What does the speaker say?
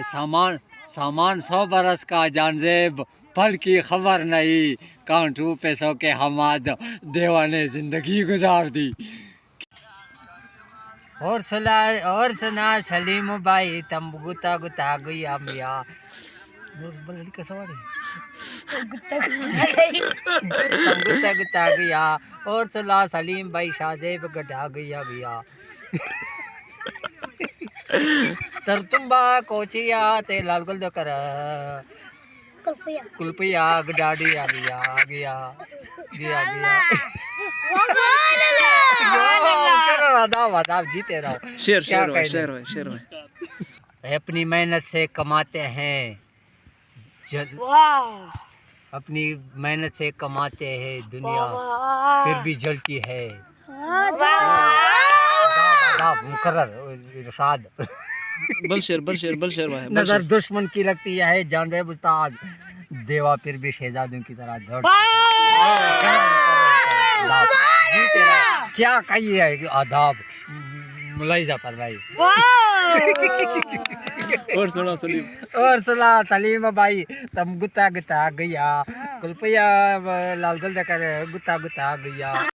सामान सामान 100 बरस का जानजेब, पल की खबर नहीं, कांटू पैसों के हमाद, देवा ने जिंदगी गुजार दी। और सुना सलीम भाई, तम गुता गुता गया मिया। कैसा तम गुता गुता गया, और सुना सलीम भाई शाहजेब गढ़ा गया गया। तर तुम बा कोचिया ते लाल गुल दो कर कुल्पिया गडाडी आ गया गया गया गया। जीते रहो। शेर अपनी मेहनत से कमाते हैं, अपनी मेहनत से कमाते हैं, दुनिया फिर भी जलती है। इरशाद बल शेर भाई। नजर दुश्मन की लगती है, जानजेब उस्ताद, देवा फिर भी शहजादों की तरह दौड़। क्या कहिए आदाब मुलाइजा पर भाई। और सुना सलीम भाई, तम गुता गुता गया, कुल्पिया लाल गुल कर गुता गुता गया।